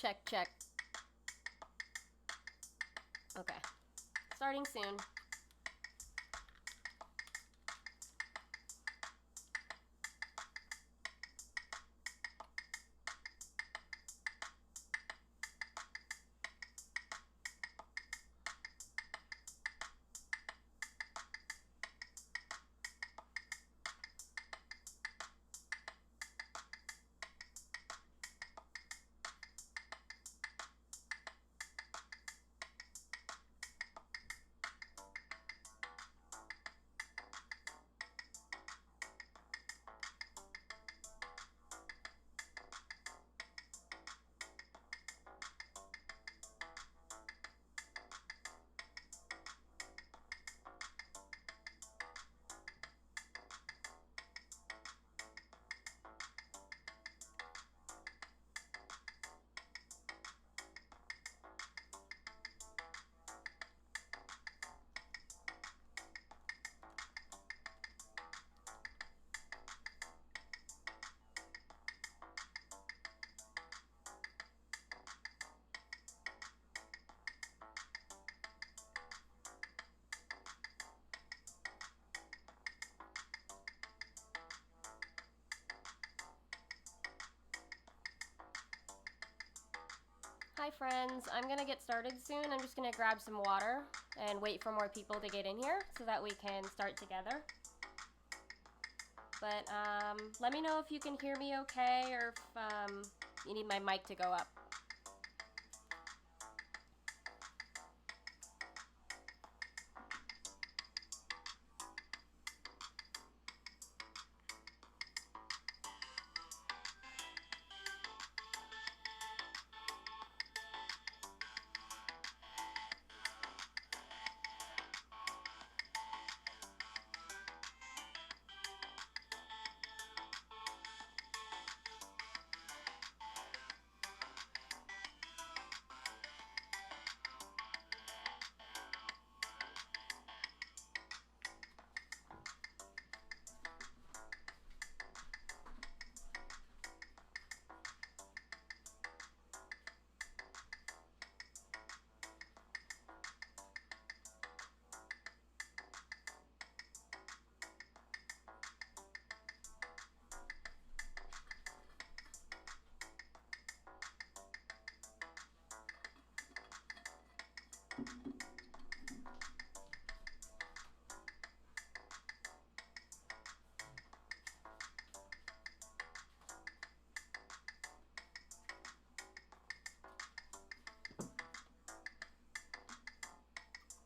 Check, check. Okay. Starting soon. Hi friends, I'm gonna get started soon. I'm just gonna grab some water and wait for more people to get in here so that we can start together. But let me know if you can hear me okay or if you need my mic to go up.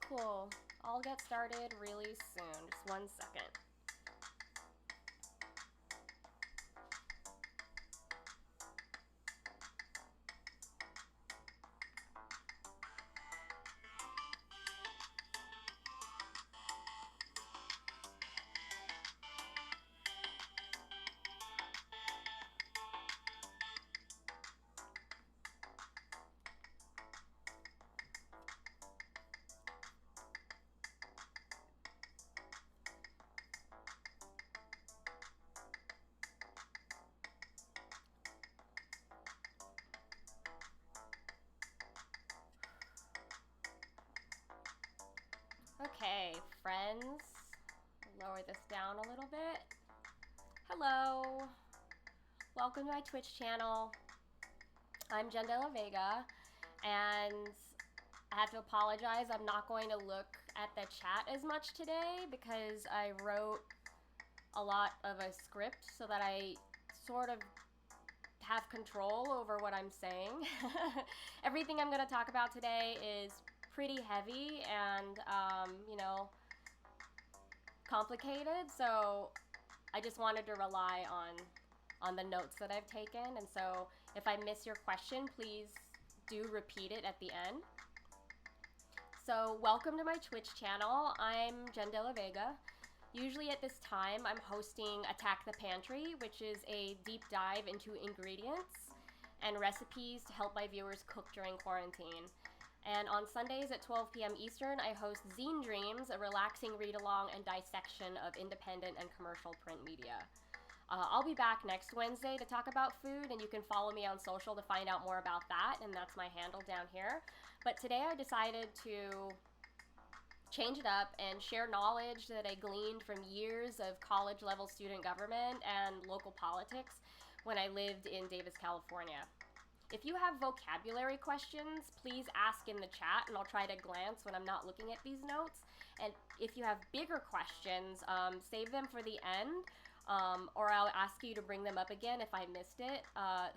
Cool. I'll get started really soon. Just 1 second. Okay, friends, lower this down a little bit. Hello, welcome to my Twitch channel. I'm Jen De La Vega, and I have to apologize. I'm not going to look at the chat as much today because I wrote a lot of a script so that I sort of have control over what I'm saying. Everything I'm going to talk about today is pretty heavy and, complicated, so I just wanted to rely on the notes that I've taken, and so if I miss your question, please do repeat it at the end. So welcome to my Twitch channel. I'm Jen De La Vega. Usually at this time, I'm hosting Attack the Pantry, which is a deep dive into ingredients and recipes to help my viewers cook during quarantine. And on Sundays at 12 p.m. Eastern, I host Zine Dreams, a relaxing read-along and dissection of independent and commercial print media. I'll be back next Wednesday to talk about food, and you can follow me on social to find out more about that, and that's my handle down here. But today I decided to change it up and share knowledge that I gleaned from years of college-level student government and local politics when I lived in Davis, California. If you have vocabulary questions, please ask in the chat, and I'll try to glance when I'm not looking at these notes. And if you have bigger questions, save them for the end, or I'll ask you to bring them up again if I missed it.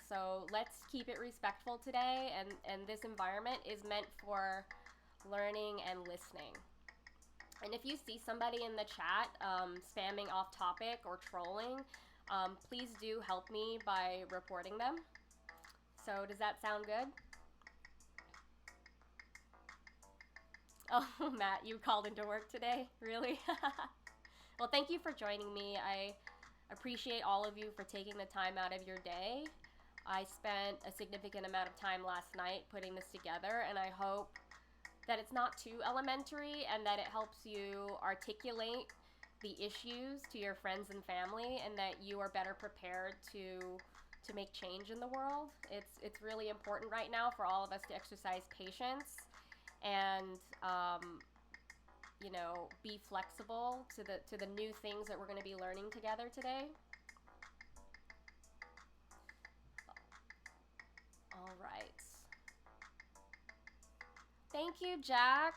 So let's keep it respectful today, and this environment is meant for learning and listening. And if you see somebody in the chat spamming off topic or trolling, please do help me by reporting them. So does that sound good? Oh, Matt, you called into work today? Really? Well, thank you for joining me. I appreciate all of you for taking the time out of your day. I spent a significant amount of time last night putting this together, and I hope that it's not too elementary and that it helps you articulate the issues to your friends and family, and that you are better prepared to make change in the world. It's really important right now for all of us to exercise patience and be flexible to the new things that we're going to be learning together today. All right. Thank you, Jack.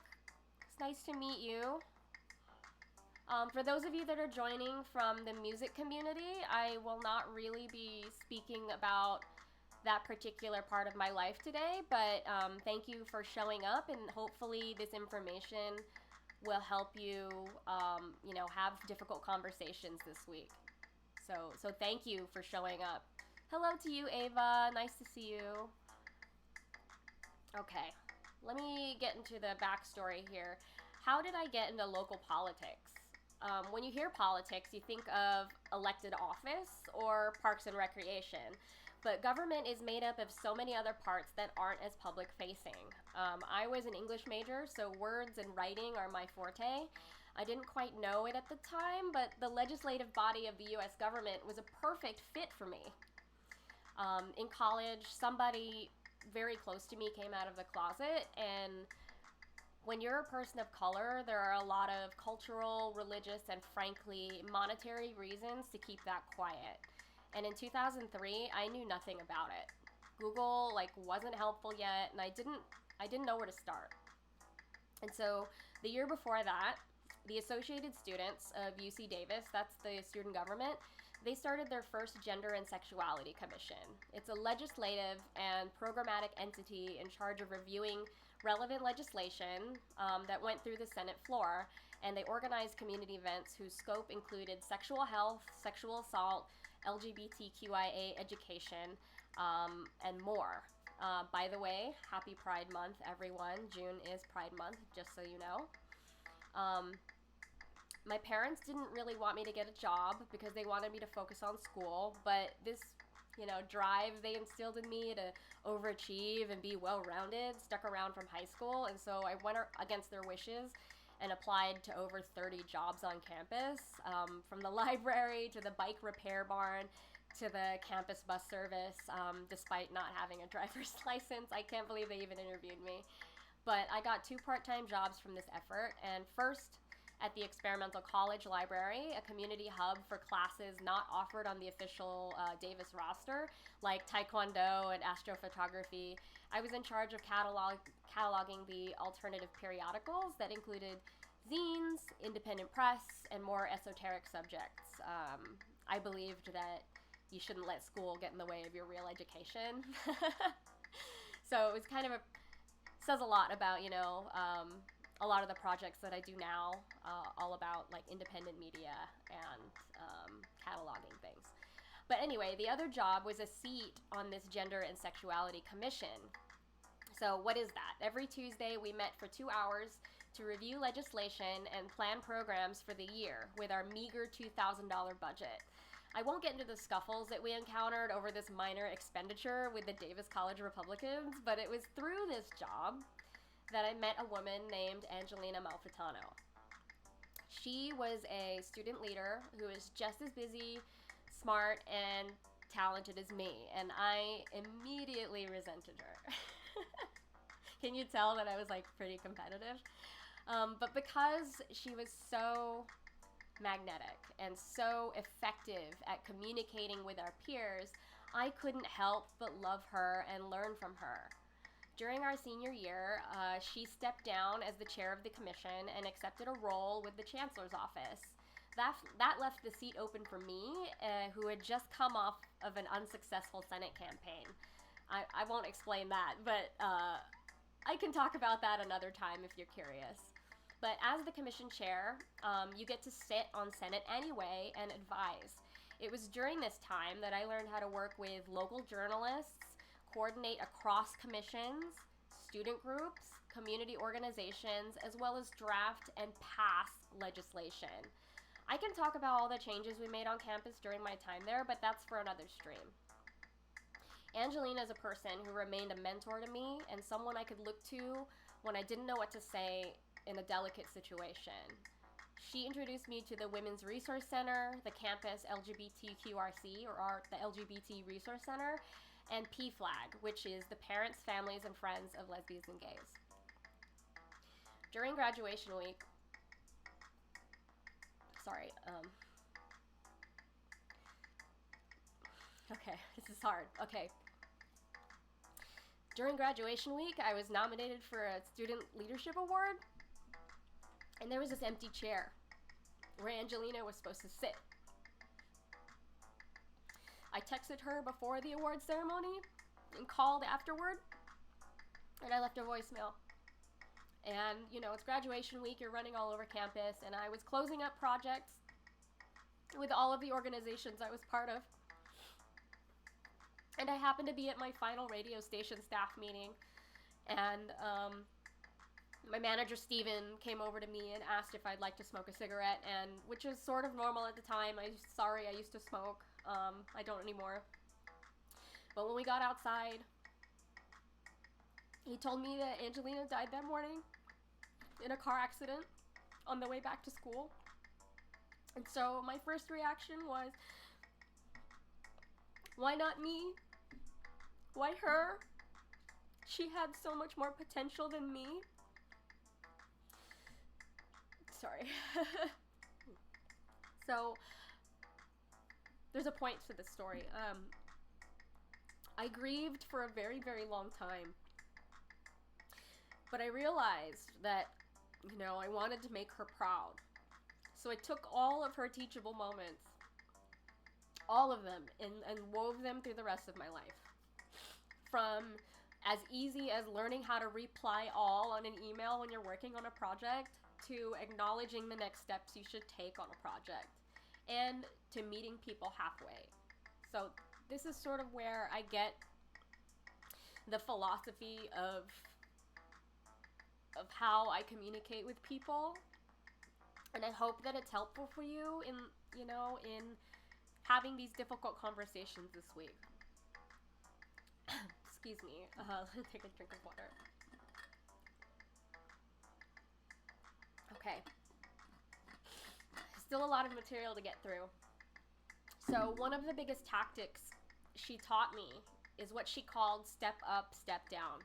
It's nice to meet you. For those of you that are joining from the music community, I will not really be speaking about that particular part of my life today, but thank you for showing up, and hopefully this information will help you, have difficult conversations this week. So thank you for showing up. Hello to you, Ava. Nice to see you. Okay, let me get into the backstory here. How did I get into local politics? When you hear politics, you think of elected office or parks and recreation, but government is made up of so many other parts that aren't as public facing. I was an English major, so words and writing are my forte. I didn't quite know it at the time, but the legislative body of the US government was a perfect fit for me. In college, somebody very close to me came out of the closet, and when you're a person of color, there are a lot of cultural, religious, and frankly, monetary reasons to keep that quiet. And in 2003, I knew nothing about it. Google wasn't helpful yet, and I didn't know where to start. And so the year before that, the Associated Students of UC Davis, that's the student government, they started their first Gender and Sexuality Commission. It's a legislative and programmatic entity in charge of reviewing relevant legislation that went through the Senate floor, and they organized community events whose scope included sexual health, sexual assault, LGBTQIA education, and more. By the way, happy Pride Month, everyone. June is Pride Month, just so you know. My parents didn't really want me to get a job because they wanted me to focus on school, but this drive they instilled in me to overachieve and be well-rounded stuck around from high school, and so I went against their wishes and applied to over 30 jobs on campus, from the library to the bike repair barn to the campus bus service, despite not having a driver's license. I can't believe they even interviewed me. But I got 2 part-time jobs from this effort, and first at the Experimental College Library, a community hub for classes not offered on the official Davis roster, like Taekwondo and astrophotography. I was in charge of cataloging the alternative periodicals that included zines, independent press, and more esoteric subjects. I believed that you shouldn't let school get in the way of your real education. So it was says a lot about, a lot of the projects that I do now, all about independent media and cataloging things. But anyway, the other job was a seat on this Gender and Sexuality Commission. So what is that? Every Tuesday we met for 2 hours to review legislation and plan programs for the year with our meager $2,000 budget. I won't get into the scuffles that we encountered over this minor expenditure with the Davis College Republicans, but it was through this job that I met a woman named Angelina Malfitano. She was a student leader who was just as busy smart and talented as me, and I immediately resented her. Can you tell that I was like pretty competitive? But because she was so magnetic and so effective at communicating with our peers, I couldn't help but love her and learn from her. During our senior year, she stepped down as the chair of the commission and accepted a role with the chancellor's office. That left the seat open for me, who had just come off of an unsuccessful Senate campaign. I won't explain that, but I can talk about that another time if you're curious. But as the commission chair, you get to sit on Senate anyway and advise. It was during this time that I learned how to work with local journalists, coordinate across commissions, student groups, community organizations, as well as draft and pass legislation. I can talk about all the changes we made on campus during my time there, but that's for another stream. Angelina is a person who remained a mentor to me and someone I could look to when I didn't know what to say in a delicate situation. She introduced me to the Women's Resource Center, the campus LGBTQRC, or the LGBT Resource Center, and PFLAG, which is the Parents, Families, and Friends of Lesbians and Gays. During graduation week, okay, this is hard. Okay. During graduation week, I was nominated for a Student Leadership Award, and there was this empty chair where Angelina was supposed to sit. I texted her before the award ceremony and called afterward, and I left a voicemail. And, you know, it's graduation week, you're running all over campus, and I was closing up projects with all of the organizations I was part of. And I happened to be at my final radio station staff meeting, and my manager, Steven, came over to me and asked if I'd like to smoke a cigarette, and which is sort of normal at the time. I used to smoke. I don't anymore. But when we got outside, he told me that Angelina died that morning in a car accident on the way back to school. And so my first reaction was, why not me? Why her? She had so much more potential than me. Sorry. So, there's a point to this story. I grieved for a very, very long time. But I realized that, you know, I wanted to make her proud. So I took all of her teachable moments, all of them, and wove them through the rest of my life. From as easy as learning how to reply all on an email when you're working on a project, to acknowledging the next steps you should take on a project, and to meeting people halfway. So this is sort of where I get the philosophy of how I communicate with people, and I hope that it's helpful for you in having these difficult conversations this week. Excuse me. Let me take a drink of water. Okay. Still a lot of material to get through. So one of the biggest tactics she taught me is what she called step up, step down.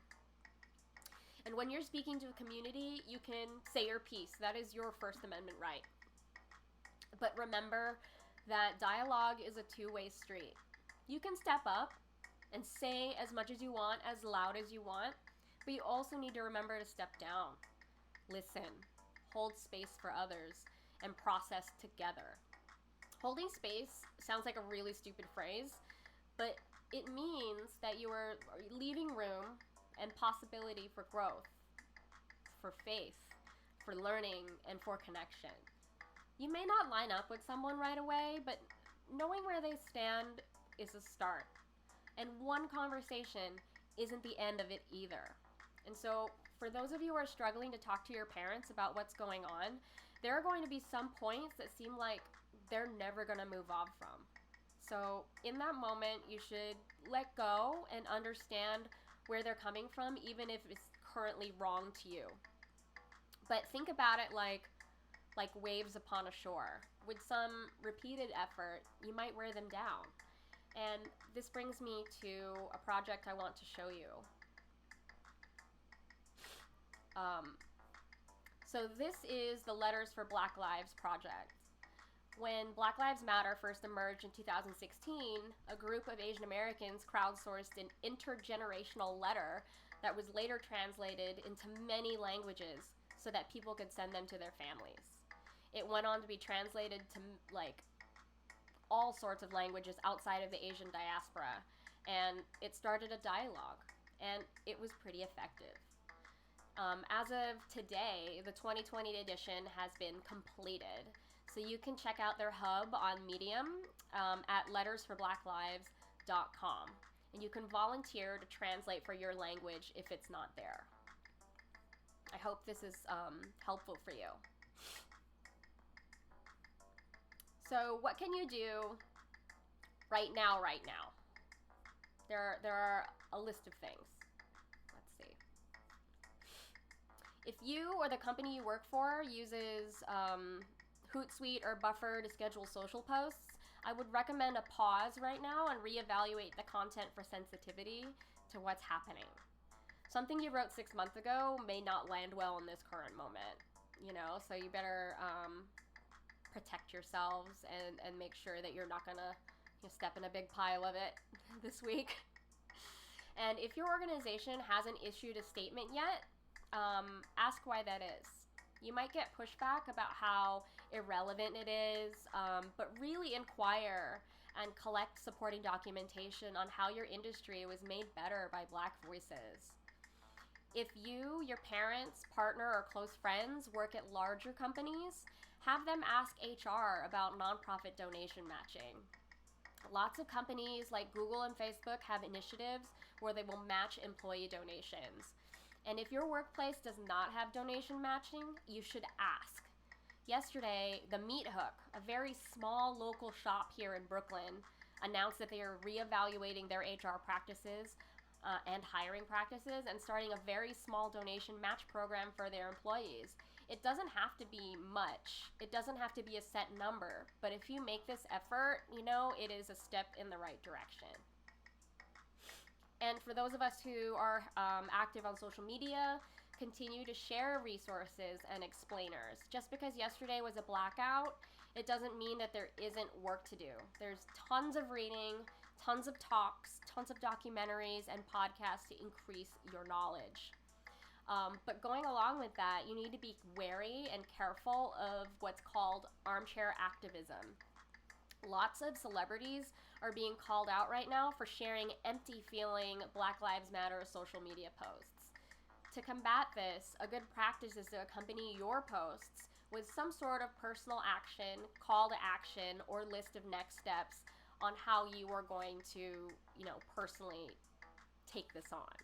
And when you're speaking to a community, you can say your piece. That is your First Amendment right. But remember that dialogue is a two-way street. You can step up and say as much as you want, as loud as you want, but you also need to remember to step down, listen, hold space for others, and process together. Holding space sounds like a really stupid phrase, but it means that you are leaving room and possibility for growth, for faith, for learning, and for connection. You may not line up with someone right away, but knowing where they stand is a start. And one conversation isn't the end of it either. And so, for those of you who are struggling to talk to your parents about what's going on, there are going to be some points that seem like they're never going to move on from. So, in that moment, you should let go and understand where they're coming from, even if it's currently wrong to you. But think about it like waves upon a shore. with some repeated effort, you might wear them down. And this brings me to a project I want to show you. So this is the Letters for Black Lives project. When Black Lives Matter first emerged in 2016, a group of Asian Americans crowdsourced an intergenerational letter that was later translated into many languages so that people could send them to their families. It went on to be translated to like all sorts of languages outside of the Asian diaspora, and it started a dialogue, and it was pretty effective. As of today, the 2020 edition has been completed, so you can check out their hub on Medium at lettersforblacklives.com, and you can volunteer to translate for your language if it's not there. I hope this is helpful for you. So what can you do right now? There are a list of things. Let's see. If you or the company you work for uses Hootsuite or Buffer to schedule social posts, I would recommend a pause right now and reevaluate the content for sensitivity to what's happening. Something you wrote 6 months ago may not land well in this current moment, so you better protect yourselves and make sure that you're not gonna step in a big pile of it this week. And if your organization hasn't issued a statement yet, ask why that is. You might get pushback about how irrelevant it is, but really inquire and collect supporting documentation on how your industry was made better by Black voices. If you, your parents, partner, or close friends work at larger companies, have them ask HR about nonprofit donation matching. Lots of companies like Google and Facebook have initiatives where they will match employee donations. And if your workplace does not have donation matching, you should ask. Yesterday, the Meat Hook, a very small local shop here in Brooklyn, announced that they are reevaluating their HR practices and hiring practices and starting a very small donation match program for their employees. It doesn't have to be much. It doesn't have to be a set number. But if you make this effort, it is a step in the right direction. And for those of us who are active on social media, continue to share resources and explainers. Just because yesterday was a blackout, it doesn't mean that there isn't work to do. There's tons of reading, tons of talks, tons of documentaries and podcasts to increase your knowledge. But going along with that, you need to be wary and careful of what's called armchair activism. Lots of celebrities are being called out right now for sharing empty-feeling Black Lives Matter social media posts. To combat this, a good practice is to accompany your posts with some sort of personal action, call to action, or list of next steps on how you are going to, personally take this on.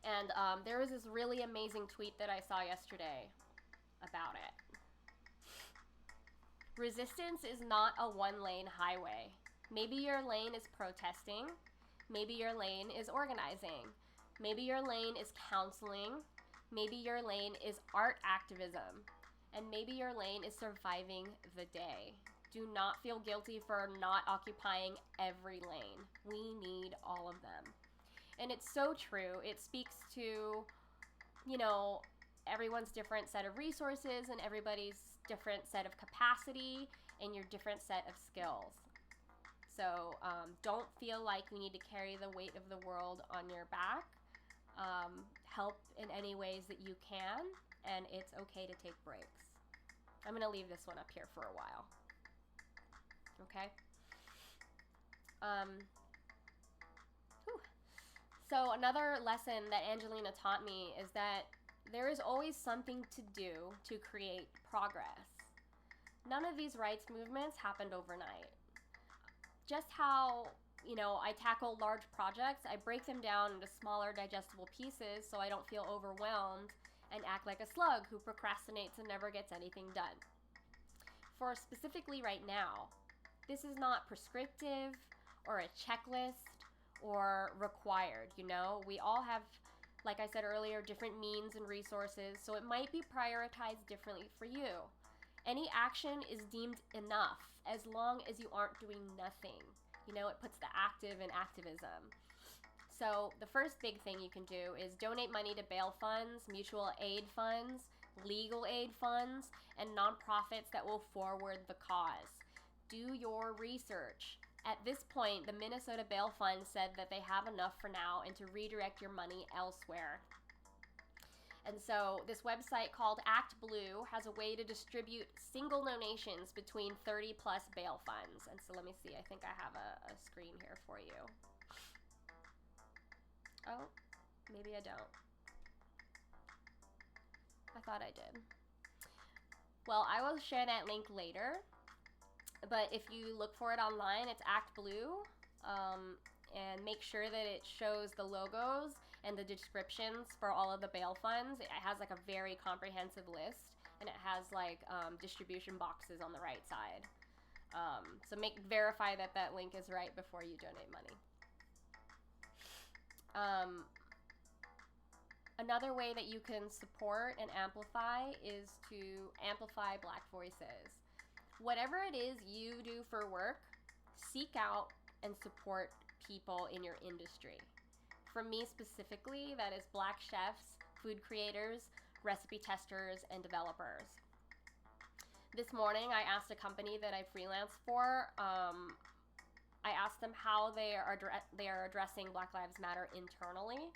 And there was this really amazing tweet that I saw yesterday about it. Resistance is not a one-lane highway. Maybe your lane is protesting. Maybe your lane is organizing. Maybe your lane is counseling. Maybe your lane is art activism. And maybe your lane is surviving the day. Do not feel guilty for not occupying every lane. We need all of them. And it's so true. It speaks to, everyone's different set of resources and everybody's different set of capacity and your different set of skills. So don't feel like you need to carry the weight of the world on your back. Help in any ways that you can, and it's okay to take breaks. I'm going to leave this one up here for a while. Okay? So another lesson that Angelina taught me is that there is always something to do to create progress. None of these rights movements happened overnight. Just how, I tackle large projects, I break them down into smaller digestible pieces so I don't feel overwhelmed and act like a slug who procrastinates and never gets anything done. For specifically right now, this is not prescriptive or a checklist or required, We all have, like I said earlier, different means and resources, so it might be prioritized differently for you. Any action is deemed enough as long as you aren't doing nothing. You know, it puts the active in activism. So the first big thing you can do is donate money to bail funds, mutual aid funds, legal aid funds, and nonprofits that will forward the cause. Do your research. At this point, the Minnesota Bail Fund said that they have enough for now and to redirect your money elsewhere. And so this website called Act Blue has a way to distribute single donations between 30 plus bail funds. And so let me see, I think I have a screen here for you. Oh, maybe I don't. I thought I did. Well, I will share that link later. But if you look for it online, it's Act Blue. And make sure that it shows the logos and the descriptions for all of the bail funds. It has like a very comprehensive list, and it has like distribution boxes on the right side. So verify that that link is right before you donate money. Another way that you can support and amplify is to amplify Black voices. Whatever it is you do for work, seek out and support people in your industry. For me specifically, that is Black chefs, food creators, recipe testers, and developers. This morning, I asked a company that I freelance for, I asked them how they are addressing Black Lives Matter internally.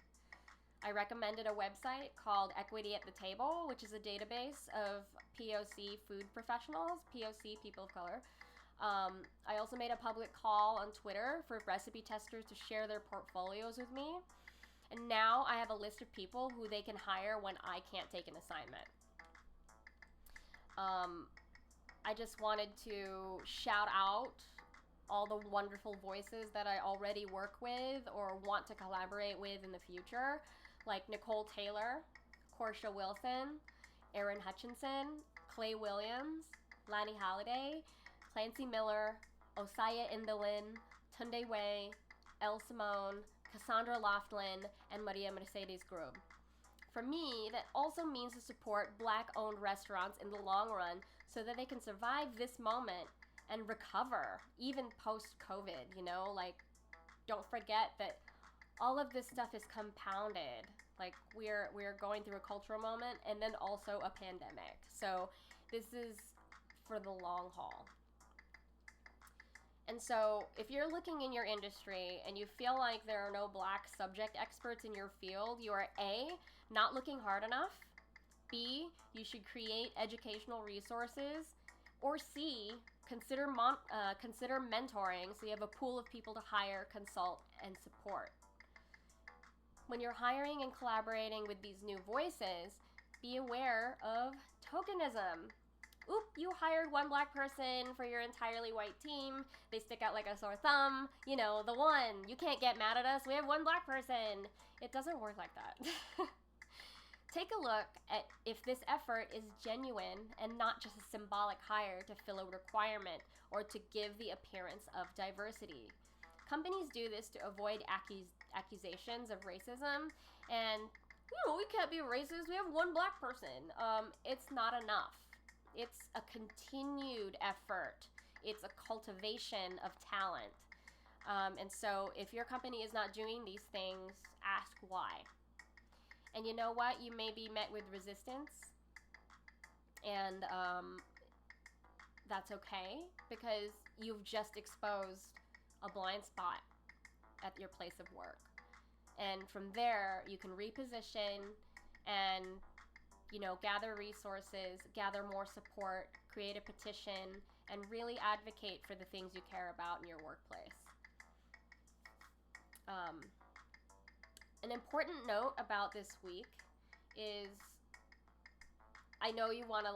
I recommended a website called Equity at the Table, which is a database of POC food professionals, POC, people of color. I also made a public call on Twitter for recipe testers to share their portfolios with me. And now I have a list of people who they can hire when I can't take an assignment. I just wanted to shout out all the wonderful voices that I already work with or want to collaborate with in the future, like Nicole Taylor, Portia Wilson, Aaron Hutchinson, Clay Williams, Lanny Halliday, Clancy Miller, Osaya Indolin, Tunde Way, Elle Simone, Cassandra Laughlin, and Maria Mercedes Grub. For me, that also means to support Black-owned restaurants in the long run so that they can survive this moment and recover, even post-COVID, you know? Like, don't forget that all of this stuff is compounded. Like, we're going through a cultural moment and then also a pandemic. So this is for the long haul. And so if you're looking in your industry and you feel like there are no Black subject experts in your field, you are A, not looking hard enough, B, you should create educational resources, or C, consider mentoring so you have a pool of people to hire, consult, and support. When you're hiring and collaborating with these new voices, be aware of tokenism. Oop, you hired one Black person for your entirely white team. They stick out like a sore thumb. You know, the one. You can't get mad at us. We have one Black person. It doesn't work like that. Take a look at if this effort is genuine and not just a symbolic hire to fill a requirement or to give the appearance of diversity. Companies do this to avoid accusations of racism and, you know, we can't be racist. We have one Black person. It's not enough. It's a continued effort. It's a cultivation of talent. And so if your company is not doing these things, ask why. And you know what? You may be met with resistance. And that's okay because you've just exposed a blind spot at your place of work. And from there, you can reposition and, you know, gather resources, gather more support, create a petition, and really advocate for the things you care about in your workplace. An important note about this week is I know you want to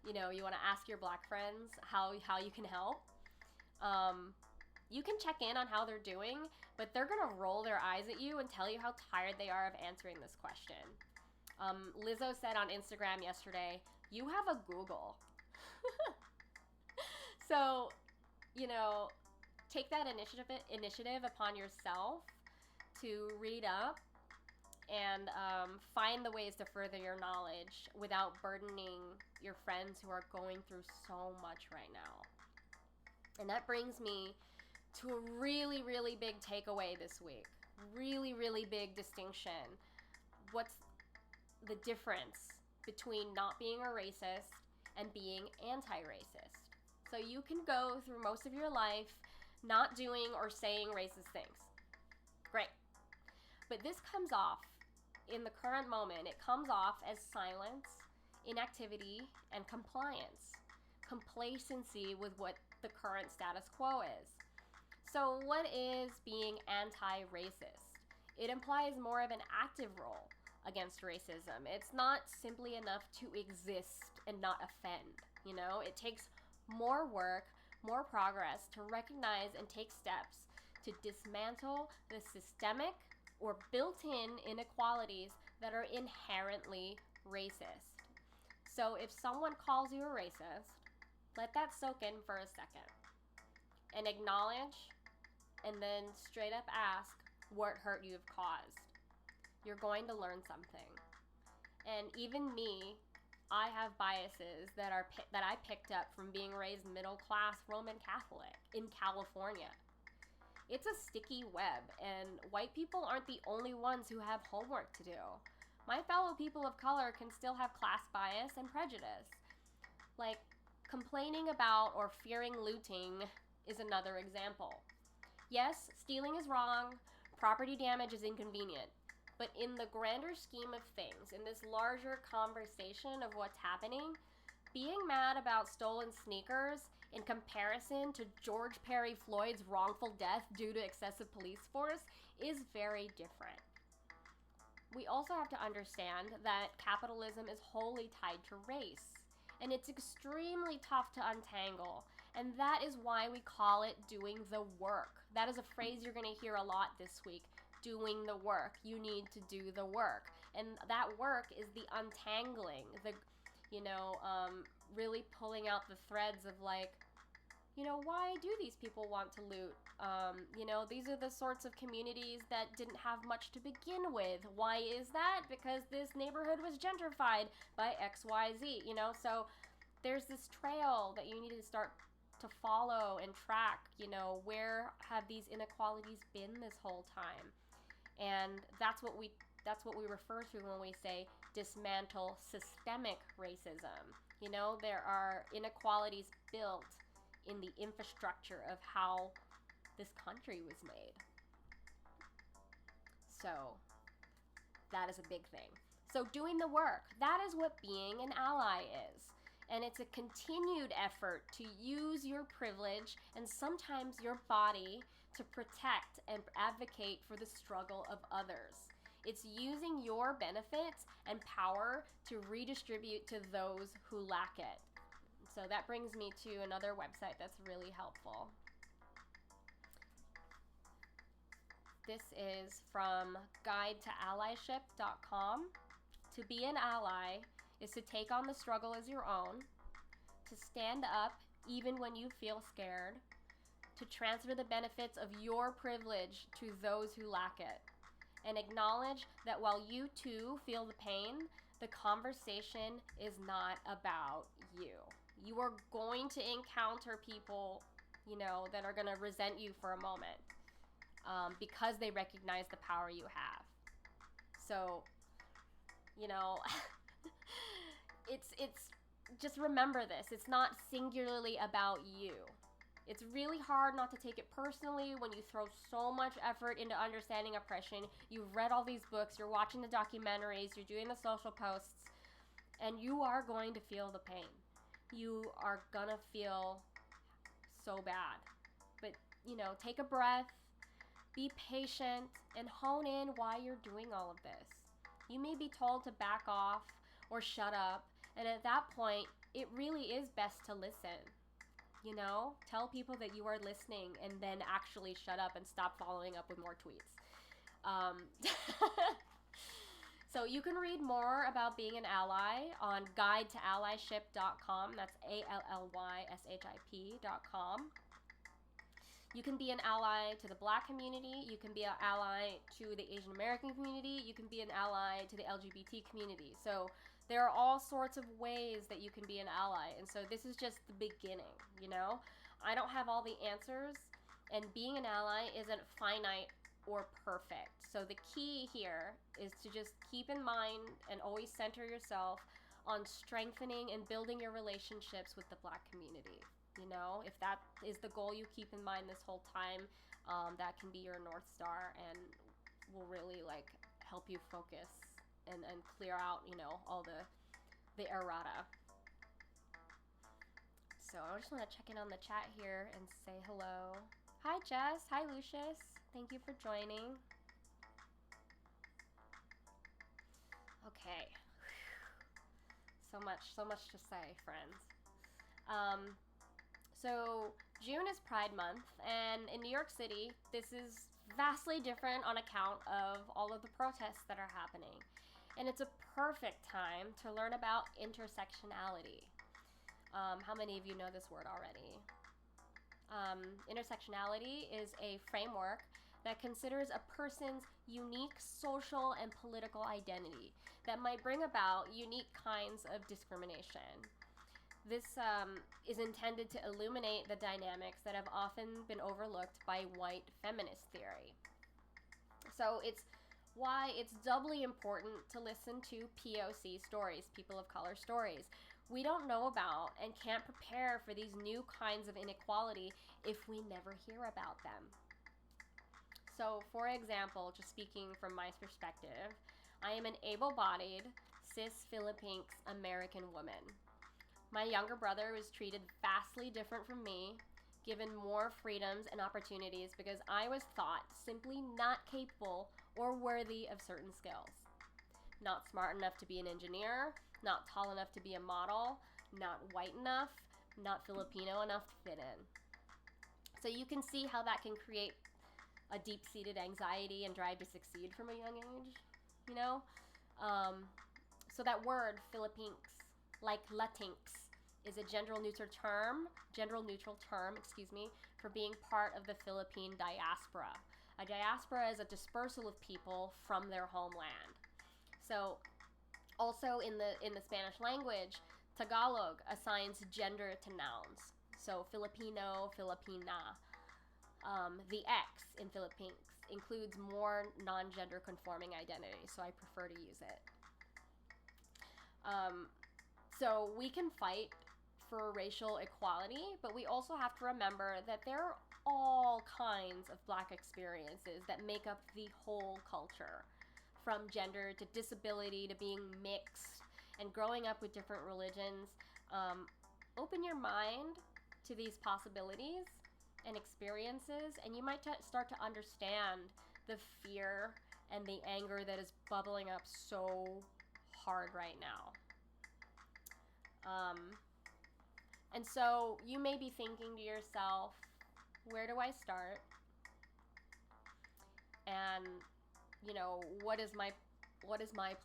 you want to ask your Black friends how you can help. You can check in on how they're doing, but they're going to roll their eyes at you and tell you how tired they are of answering this question. Lizzo said on Instagram yesterday, you have a Google. So, you know, take that initiative upon yourself to read up and find the ways to further your knowledge without burdening your friends who are going through so much right now. And that brings me to a really, really big takeaway this week. Really, really big distinction. What's the difference between not being a racist and being anti-racist? So you can go through most of your life not doing or saying racist things. Great. But this comes off, in the current moment, it comes off as silence, inactivity, and compliance. Complacency with what the current status quo is. So what is being anti-racist? It implies more of an active role against racism. It's not simply enough to exist and not offend, you know? It takes more work, more progress to recognize and take steps to dismantle the systemic or built-in inequalities that are inherently racist. So if someone calls you a racist, let that soak in for a second and acknowledge and then straight up ask what hurt you've caused. You're going to learn something. And even me, I have biases that I picked up from being raised middle class Roman Catholic in California. It's a sticky web, and white people aren't the only ones who have homework to do. My fellow people of color can still have class bias and prejudice. Like, complaining about or fearing looting is another example. Yes, stealing is wrong, property damage is inconvenient, but in the grander scheme of things, in this larger conversation of what's happening, being mad about stolen sneakers in comparison to George Perry Floyd's wrongful death due to excessive police force is very different. We also have to understand that capitalism is wholly tied to race, and it's extremely tough to untangle, and that is why we call it doing the work. That is a phrase you're going to hear a lot this week. Doing the work. You need to do the work. And that work is the untangling, the, really pulling out the threads of like, why do these people want to loot? These are the sorts of communities that didn't have much to begin with. Why is that? Because this neighborhood was gentrified by XYZ, so there's this trail that you need to start to follow and track, where have these inequalities been this whole time? And that's what we refer to when we say dismantle systemic racism. There are inequalities built in the infrastructure of how this country was made. So that is a big thing. So doing the work, that is what being an ally is. And it's a continued effort to use your privilege and sometimes your body to protect and advocate for the struggle of others. It's using your benefits and power to redistribute to those who lack it. So that brings me to another website that's really helpful. This is from guidetoallyship.com. To be an ally is to take on the struggle as your own, to stand up even when you feel scared, to transfer the benefits of your privilege to those who lack it, and acknowledge that while you too feel the pain, the conversation is not about you. You are going to encounter people, that are going to resent you for a moment because they recognize the power you have. So, it's just remember this. It's not singularly about you. It's really hard not to take it personally when you throw so much effort into understanding oppression. You've read all these books, you're watching the documentaries, you're doing the social posts, and you are going to feel the pain. You are gonna feel so bad. But, take a breath, be patient, and hone in why you're doing all of this. You may be told to back off or shut up, and at that point, it really is best to listen. Tell people that you are listening and then actually shut up and stop following up with more tweets. So you can read more about being an ally on guidetoallyship.com. That's ALLYSHIP.com. You can be an ally to the Black community. You can be an ally to the Asian American community. You can be an ally to the LGBT community. So There are all sorts of ways that you can be an ally. And so this is just the beginning, you know? I don't have all the answers, and being an ally isn't finite or perfect. So the key here is to just keep in mind and always center yourself on strengthening and building your relationships with the Black community. You know, if that is the goal you keep in mind this whole time, that can be your North Star and will really like help you focus and clear out, you know, all the errata. So I just want to check in on the chat here and say hello. Hi Jess, hi Lucius, thank you for joining. Okay, so much to say, friends. So June is Pride Month, and in New York City, this is vastly different on account of all of the protests that are happening. And it's a perfect time to learn about intersectionality. How many of you know this word already? Intersectionality is a framework that considers a person's unique social and political identity that might bring about unique kinds of discrimination. This is intended to illuminate the dynamics that have often been overlooked by white feminist theory. So it's why it's doubly important to listen to POC stories, people of color stories. We don't know about and can't prepare for these new kinds of inequality if we never hear about them. So, for example, just speaking from my perspective, I am an able-bodied, cis Philippine American woman. My younger brother was treated vastly different from me, given more freedoms and opportunities because I was thought simply not capable or worthy of certain skills. Not smart enough to be an engineer, not tall enough to be a model, not white enough, not Filipino enough to fit in. So you can see how that can create a deep-seated anxiety and drive to succeed from a young age, you know? So that word, Philippines, like Latinx, is a gender-neutral term, for being part of the Philippine diaspora. A diaspora is a dispersal of people from their homeland. So, also in the Spanish language, Tagalog assigns gender to nouns. So Filipino, Filipina. The X in Philippines includes more non-gender conforming identities, so I prefer to use it. So we can fight for racial equality, but we also have to remember that there are all kinds of Black experiences that make up the whole culture, from gender to disability to being mixed and growing up with different religions. Open your mind to these possibilities and experiences, and you might start to understand the fear and the anger that is bubbling up so hard right now. And so you may be thinking to yourself, where do I start? And, you know, what is my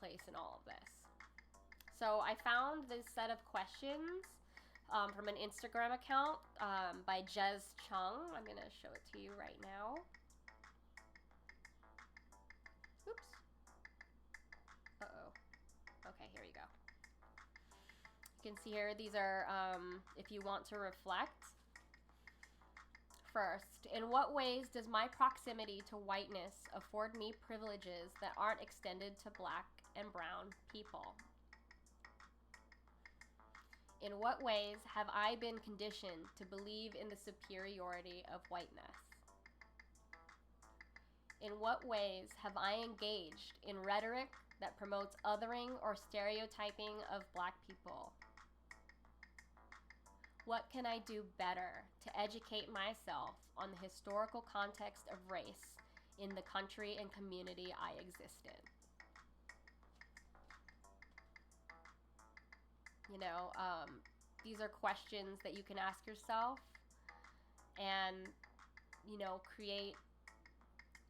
place in all of this? So I found this set of questions from an Instagram account by Jez Chung. I'm going to show it to you right now. Oops. Uh-oh. Okay, here you go. You can see here, these are, if you want to reflect. First, in what ways does my proximity to whiteness afford me privileges that aren't extended to Black and brown people? In what ways have I been conditioned to believe in the superiority of whiteness? In what ways have I engaged in rhetoric that promotes othering or stereotyping of Black people? What can I do better to educate myself on the historical context of race in the country and community I exist in? You know, these are questions that you can ask yourself and, you know, create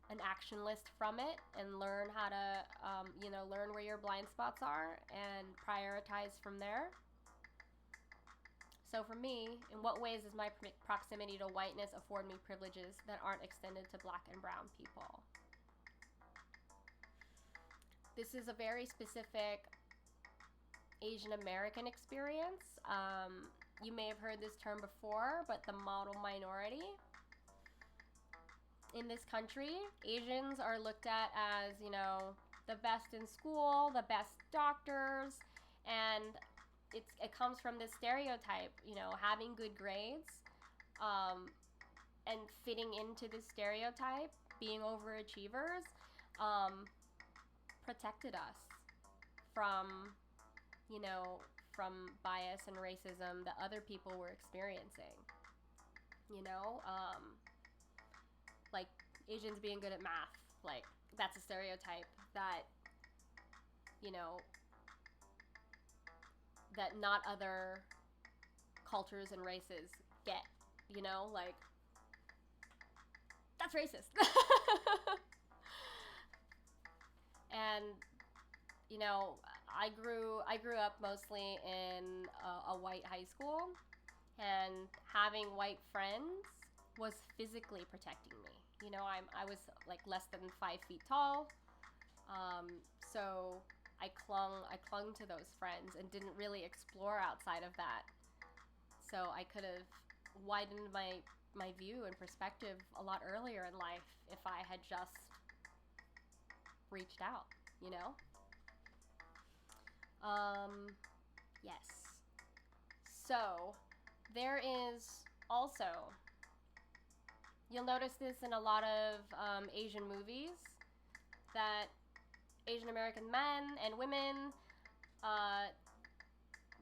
an action list from it and learn how to, you know, learn where your blind spots are and prioritize from there. So for me, in what ways does my proximity to whiteness afford me privileges that aren't extended to Black and brown people? This is a very specific Asian American experience. You may have heard this term before, but the model minority. In this country, Asians are looked at as, the best in school, the best doctors, and it comes from this stereotype, having good grades, and fitting into this stereotype, being overachievers, protected us from, from bias and racism that other people were experiencing. Like Asians being good at math, like that's a stereotype that, that not other cultures and races get, like that's racist. And I grew up mostly in a white high school, and having white friends was physically protecting me. I was like less than 5 feet tall, so I clung to those friends and didn't really explore outside of that. So I could have widened my view and perspective a lot earlier in life if I had just reached out, Yes. So there is also, you'll notice this in a lot of Asian movies, that Asian American men and women,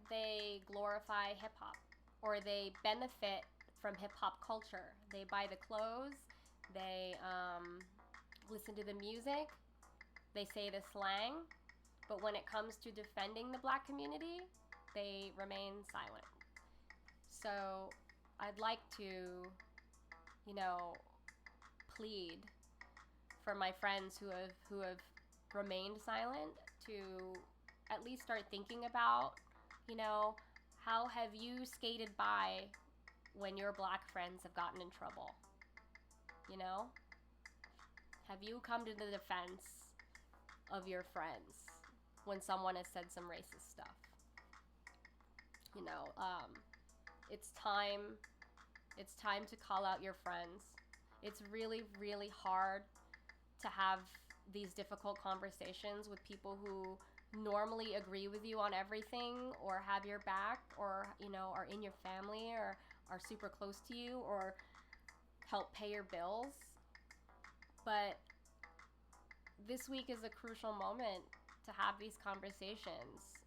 they glorify hip hop, or they benefit from hip hop culture. They buy the clothes, they listen to the music, they say the slang, but when it comes to defending the Black community, they remain silent. So I'd like to, plead for my friends who have remained silent to at least start thinking about, how have you skated by when your Black friends have gotten in trouble? Have you come to the defense of your friends when someone has said some racist stuff? It's time to call out your friends. It's really, really hard to have these difficult conversations with people who normally agree with you on everything, or have your back, or, are in your family, or are super close to you, or help pay your bills. But this week is a crucial moment to have these conversations,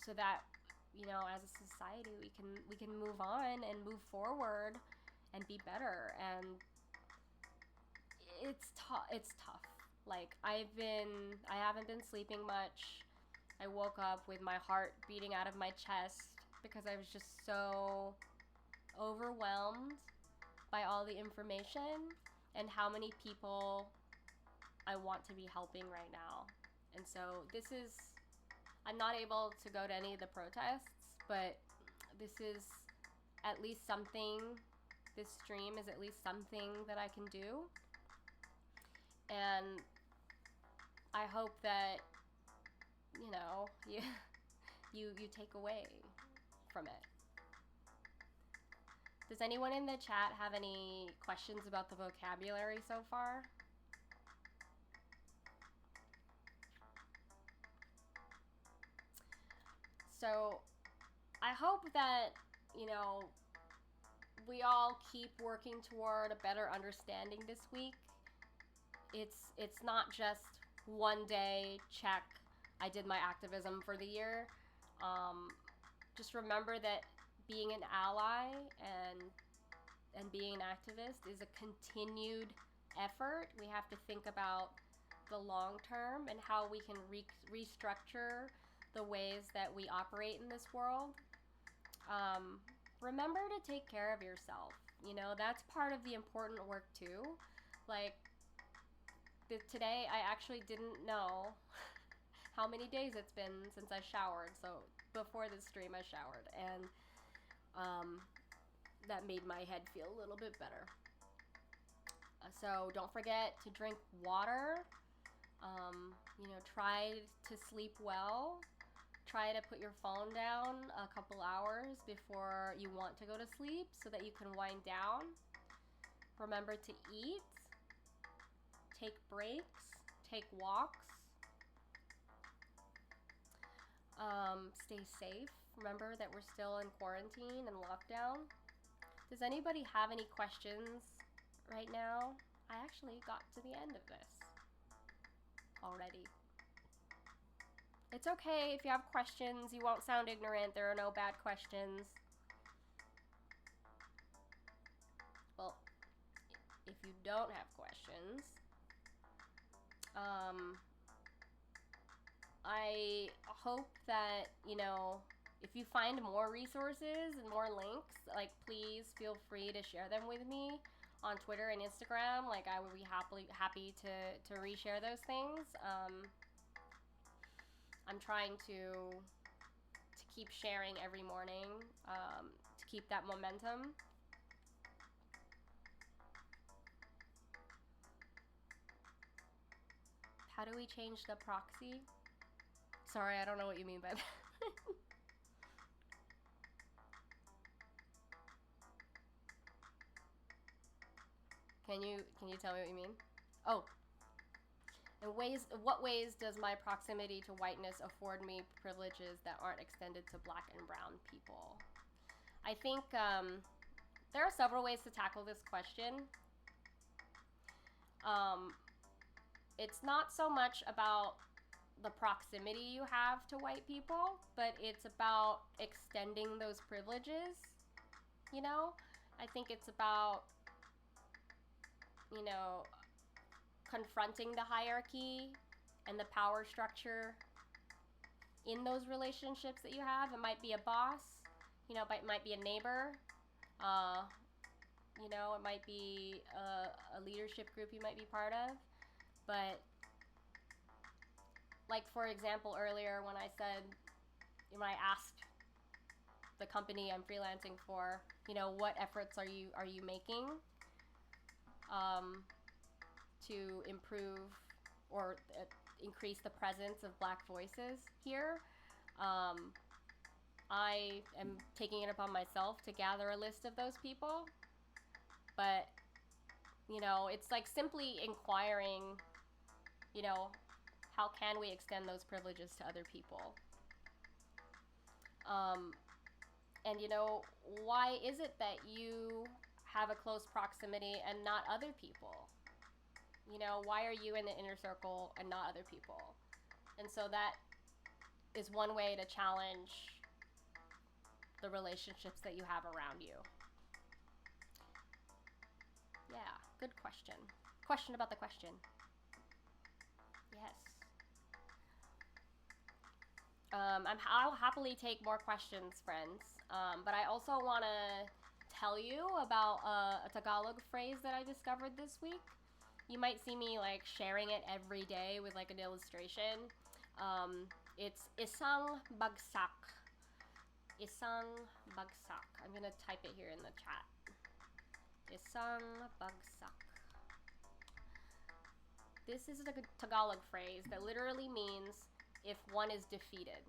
so that, as a society, we can move on and move forward and be better. And it's tough. Like, I haven't been sleeping much. I woke up with my heart beating out of my chest because I was just so overwhelmed by all the information and how many people I want to be helping right now. And so I'm not able to go to any of the protests, but this is at least something, this stream is at least something that I can do. And I hope that, you take away from it. Does anyone in the chat have any questions about the vocabulary so far? So I hope that, we all keep working toward a better understanding this week. It's not just one day, check, I did my activism for the year. Just remember that being an ally and being an activist is a continued effort. We have to think about the long term and how we can restructure the ways that we operate in this world. Remember to take care of yourself. That's part of the important work too. Like, today I actually didn't know how many days it's been since I showered. So before this stream I showered, and that made my head feel a little bit better. So don't forget to drink water. Try to sleep well. try to put your phone down a couple hours before you want to go to sleep so that you can wind down. Remember to eat, take breaks, take walks, stay safe. Remember that we're still in quarantine and lockdown. Does anybody have any questions right now? I actually got to the end of this already. It's okay if you have questions. You won't sound ignorant. There are no bad questions. Well, if you don't have questions, I hope that, if you find more resources and more links, like, please feel free to share them with me on Twitter and Instagram. Like, I would be happy to reshare those things. I'm trying to keep sharing every morning, to keep that momentum. How do we change the proxy? Sorry, I don't know what you mean by that. Can you tell me what you mean? Oh. What ways does my proximity to whiteness afford me privileges that aren't extended to black and brown people? I think there are several ways to tackle this question. It's not so much about the proximity you have to white people, but it's about extending those privileges, I think it's about, confronting the hierarchy and the power structure in those relationships that you have. It might be a boss, it might be a neighbor, it might be a leadership group you might be part of. But, like, for example, earlier when I asked the company I'm freelancing for, what efforts are you making to improve or increase the presence of black voices here, I am taking it upon myself to gather a list of those people. But, it's like simply inquiring, how can we extend those privileges to other people? And, why is it that you have a close proximity and not other people? Why are you in the inner circle and not other people? And so that is one way to challenge the relationships that you have around you. Yeah, good question. Question about the question. Yes. I'll happily take more questions, friends. But I also want to tell you about a Tagalog phrase that I discovered this week. You might see me like sharing it every day with like an illustration. It's isang bagsak. Isang bagsak. I'm gonna type it here in the chat. Isang bagsak. This is a Tagalog phrase that literally means if one is defeated.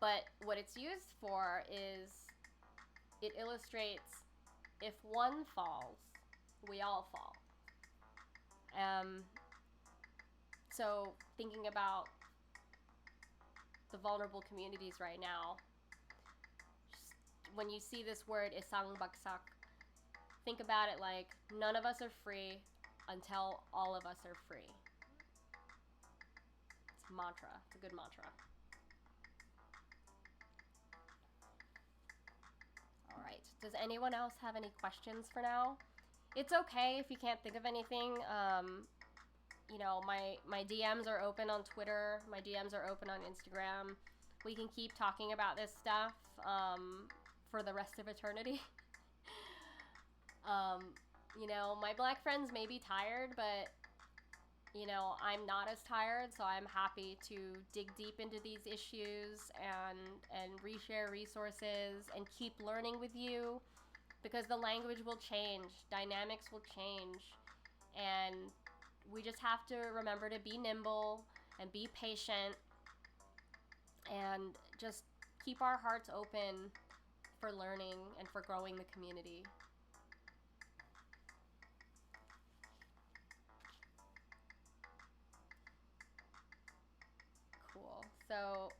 But what it's used for is it illustrates if one falls, we all fall. So thinking about the vulnerable communities right now, when you see this word isang bagsak, think about it like none of us are free until all of us are free. It's a mantra. It's a good mantra. All right. Does anyone else have any questions for now? It's okay if you can't think of anything. My DMs are open on Twitter. My DMs are open on Instagram. We can keep talking about this stuff for the rest of eternity. My black friends may be tired, but, I'm not as tired, so I'm happy to dig deep into these issues and reshare resources and keep learning with you, because the language will change, dynamics will change, and we just have to remember to be nimble and be patient and just keep our hearts open for learning and for growing the community. Cool. So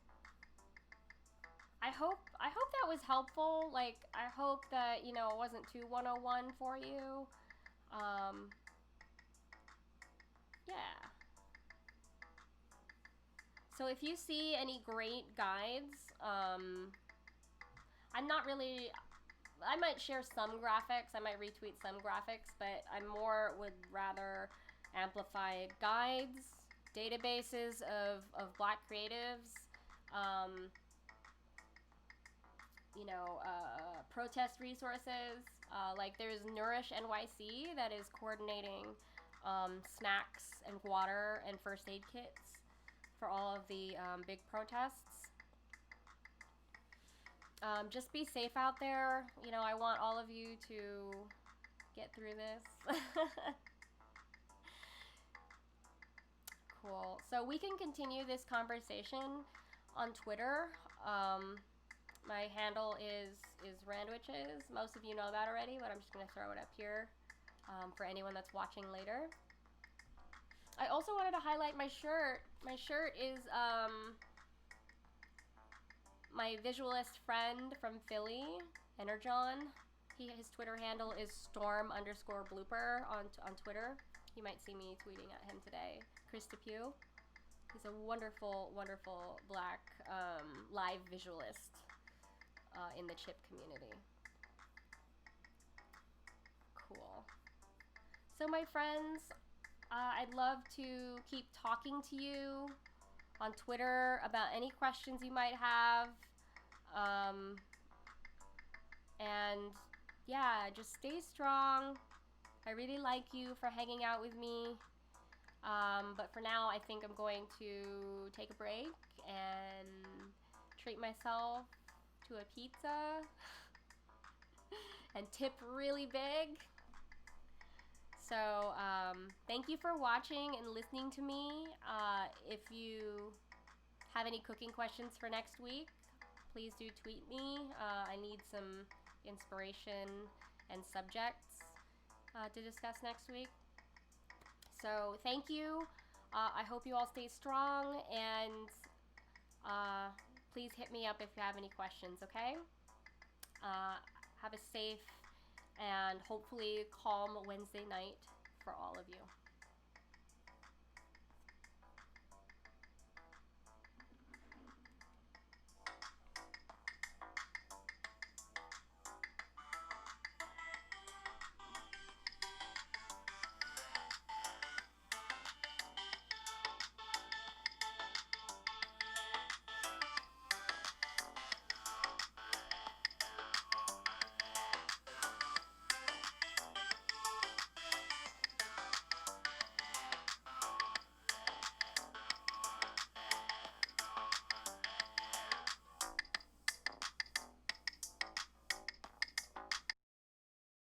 I hope that was helpful. Like, I hope that, you know, it wasn't too 101 for you. Yeah. So if you see any great guides, I'm not really, I might share some graphics, I might retweet some graphics, but I more would rather amplify guides, databases of Black creatives, um, protest resources. Like there's Nourish NYC that is coordinating snacks and water and first aid kits for all of the big protests. Just be safe out there. You know, I want all of you to get through this. Cool. So we can continue this conversation on Twitter. My handle is Randwiches. Most of you know that already, but I'm just going to throw it up here for anyone that's watching later. I also wanted to highlight my shirt. My shirt is my visualist friend from Philly, Energon. His Twitter handle is storm_blooper on Twitter. You might see me tweeting at him today. Chris Depew. He's a wonderful, wonderful Black live visualist in the chip community. Cool. So my friends, I'd love to keep talking to you on Twitter about any questions you might have. And yeah, just stay strong. I really like you for hanging out with me. But for now, I think I'm going to take a break and treat myself to a pizza and tip really big. So thank you for watching and listening to me. If you have any cooking questions for next week, please do tweet me. I need some inspiration and subjects to discuss next week. So thank you. I hope you all stay strong, and please hit me up if you have any questions, okay? Have a safe and hopefully calm Wednesday night for all of you.